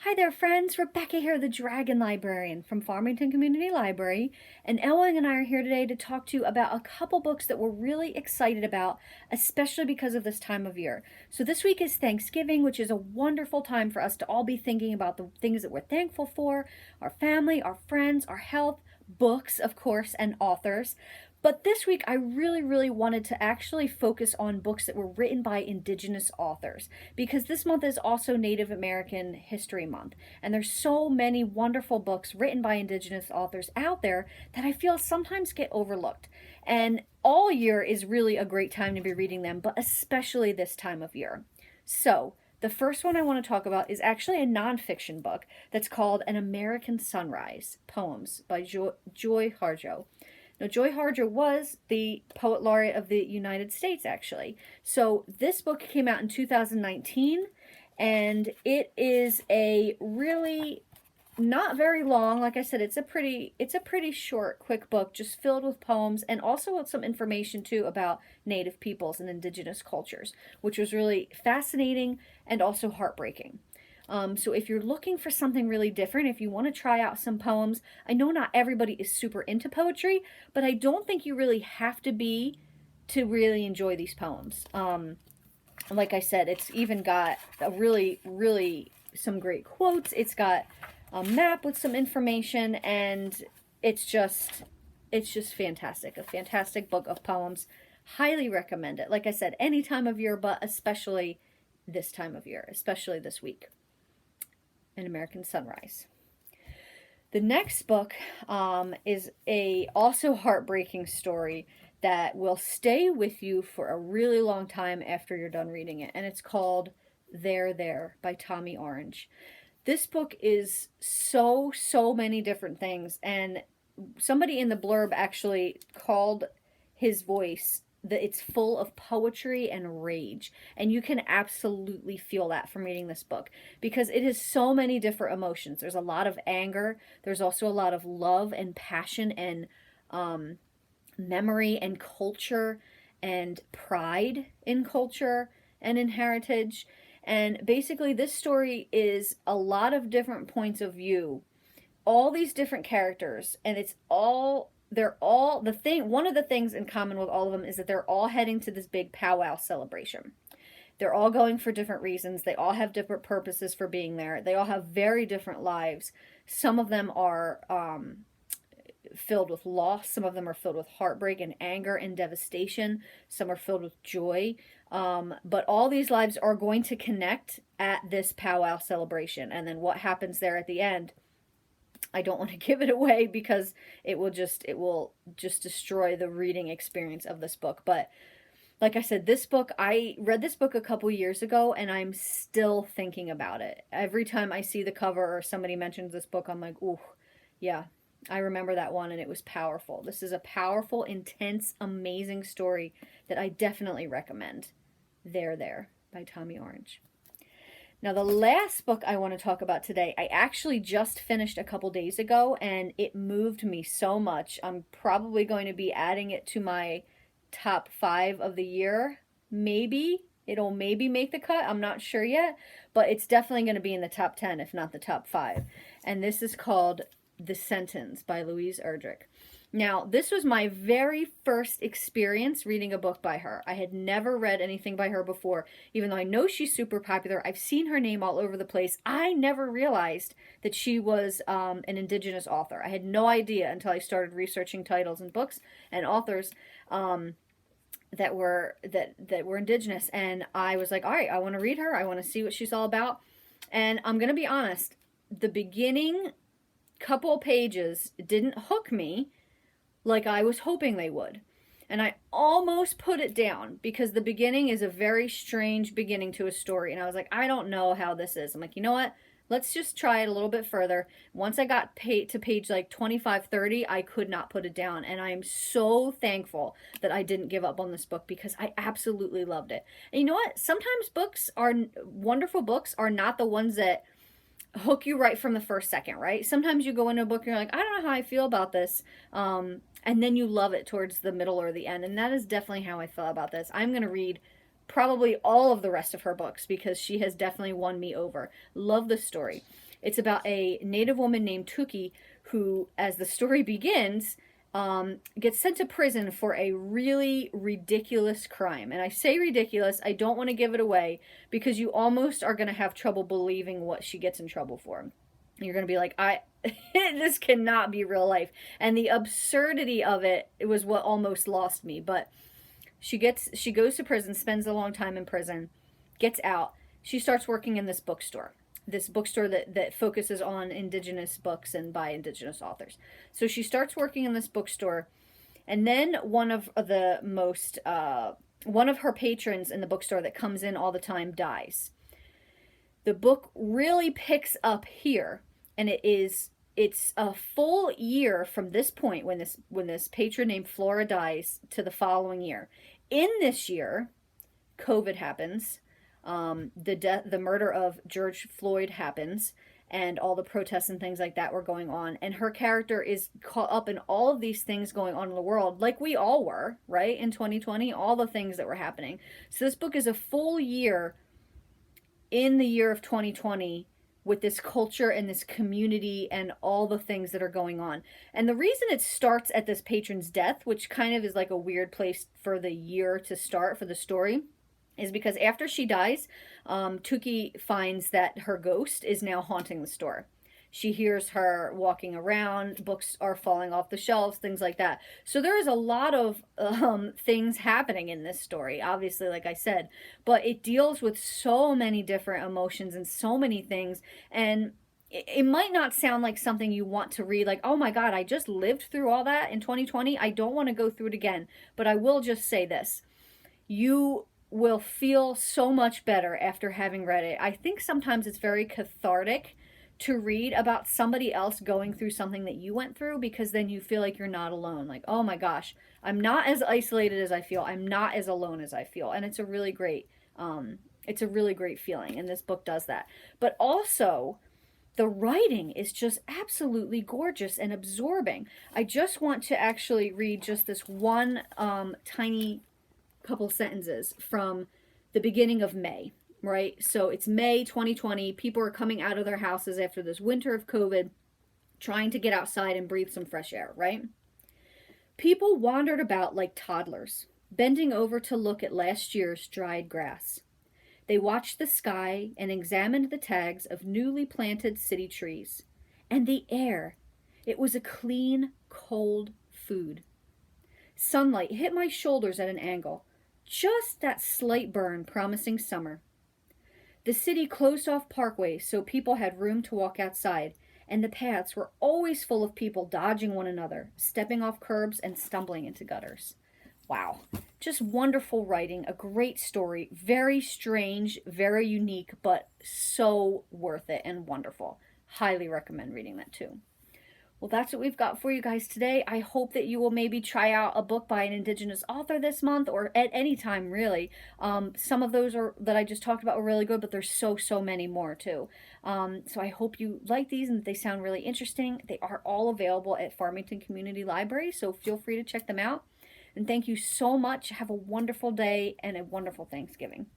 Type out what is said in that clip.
Hi there, friends. Rebecca here, the Dragon Librarian from Farmington Community Library. And Ellen and I are here today to talk to you about a couple books that we're really excited about, especially because of this time of year. So this week is Thanksgiving, which is a wonderful time for us to all be thinking about the things that we're thankful for, our family, our friends, our health, books, of course, and authors. But this week, I really wanted to actually focus on books that were written by Indigenous authors, because this month is also Native American History Month. And there's so many wonderful books written by Indigenous authors out there that I feel sometimes get overlooked. And all year is really a great time to be reading them, but especially this time of year. So, the first one I want to talk about is actually a nonfiction book that's called An American Sunrise, Poems by Joy Harjo. Now, Joy Harjo was the Poet Laureate of the United States, actually. So this book came out in 2019, and it is a really not very long. Like I said, it's a pretty short, quick book, just filled with poems and also with some information too about Native peoples and Indigenous cultures, which was really fascinating and also heartbreaking. So if you're looking for something really different, if you want to try out some poems, I know not everybody is super into poetry, but I don't think you really have to be to really enjoy these poems. Like I said, it's even got a really some great quotes. It's got a map with some information, and it's just fantastic. A fantastic book of poems. Highly recommend it. Like I said, any time of year, but especially this time of year, especially this week. An American Sunrise. The next book is a also heartbreaking story that will stay with you for a really long time after you're done reading it, and it's called There by Tommy Orange. This book is so many different things, and somebody in the blurb actually called his voice that it's full of poetry and rage, and you can absolutely feel that from reading this book, because it has so many different emotions. There's a lot of anger, there's also a lot of love and passion and memory and culture and pride in culture and in heritage. And basically this story is a lot of different points of view, all these different characters, and one of the things in common with all of them is that they're all heading to this big powwow celebration. They're all going for different reasons. They all have different purposes for being there. They all have very different lives. Some of them are filled with loss. Some of them are filled with heartbreak and anger and devastation. Some are filled with joy. But all these lives are going to connect at this powwow celebration. And then what happens there at the end, I don't want to give it away because it will just destroy the reading experience of this book. But like I said, I read this book a couple years ago, and I'm still thinking about it. Every time I see the cover or somebody mentions this book, I'm like, ooh, yeah, I remember that one, and it was powerful. This is a powerful, intense, amazing story that I definitely recommend. There by Tommy Orange. Now, the last book I want to talk about today, I actually just finished a couple days ago, and it moved me so much. I'm probably going to be adding it to my top 5 of the year. Maybe. It'll maybe make the cut. I'm not sure yet, but it's definitely going to be in the top 10, if not the top 5. And this is called The Sentence by Louise Erdrich. Now, this was my very first experience reading a book by her. I had never read anything by her before, even though I know she's super popular. I've seen her name all over the place. I never realized that she was an Indigenous author. I had no idea until I started researching titles and books and authors that were Indigenous. And I was like, all right, I want to read her. I want to see what she's all about. And I'm going to be honest, the beginning couple pages didn't hook me like I was hoping they would. And I almost put it down because the beginning is a very strange beginning to a story. And I was like, I don't know how this is. I'm like, you know what? Let's just try it a little bit further. Once I got to page like 25, 30, I could not put it down. And I am so thankful that I didn't give up on this book because I absolutely loved it. And you know what? Sometimes wonderful books are not the ones that hook you right from the first second, right? Sometimes you go into a book and you're like, I don't know how I feel about this. And then you love it towards the middle or the end. And that is definitely how I felt about this. I'm going to read probably all of the rest of her books because she has definitely won me over. Love the story. It's about a Native woman named Tuki who, as the story begins, gets sent to prison for a really ridiculous crime. And I say ridiculous, I don't want to give it away because you almost are going to have trouble believing what she gets in trouble for. You're going to be like, this cannot be real life. And the absurdity of it was what almost lost me. But she goes to prison, spends a long time in prison, gets out. She starts working in this bookstore. This bookstore that focuses on Indigenous books and by Indigenous authors. So she starts working in this bookstore, and then one of her patrons in the bookstore that comes in all the time dies. The book really picks up here, and it's a full year from this point when this patron named Flora dies to the following year. In this year, COVID happens. The murder of George Floyd happens, and all the protests and things like that were going on, and her character is caught up in all of these things going on in the world, like we all were, right, in 2020, all the things that were happening. So this book is a full year in the year of 2020 with this culture and this community and all the things that are going on. And the reason it starts at this patron's death, which kind of is like a weird place for the year to start for the story, is because after she dies, Tuki finds that her ghost is now haunting the store. She hears her walking around, books are falling off the shelves, things like that. So there is a lot of things happening in this story, obviously, like I said, but it deals with so many different emotions and so many things. And it might not sound like something you want to read, like, oh my God, I just lived through all that in 2020. I don't want to go through it again. But I will just say this. You will feel so much better after having read it. I think sometimes it's very cathartic to read about somebody else going through something that you went through, because then you feel like you're not alone. Like, oh my gosh, I'm not as isolated as I feel. I'm not as alone as I feel. And it's a really great feeling. And this book does that. But also, the writing is just absolutely gorgeous and absorbing. I just want to actually read just this one tiny couple sentences from the beginning of May, right? So it's May 2020. People are coming out of their houses after this winter of COVID, trying to get outside and breathe some fresh air, right? People wandered about like toddlers, bending over to look at last year's dried grass. They watched the sky and examined the tags of newly planted city trees. And the air, it was a clean, cold food. Sunlight hit my shoulders at an angle, just that slight burn promising summer. The city closed off parkways so people had room to walk outside, and the paths were always full of people dodging one another, stepping off curbs and stumbling into gutters. Wow. Just wonderful writing, a great story, very strange, very unique, but so worth it and wonderful. Highly recommend reading that too. Well, that's what we've got for you guys today. I hope that you will maybe try out a book by an Indigenous author this month, or at any time, really. Some of those that I just talked about were really good, but there's so many more, too. So I hope you like these and that they sound really interesting. They are all available at Farmington Community Library, so feel free to check them out. And thank you so much. Have a wonderful day and a wonderful Thanksgiving.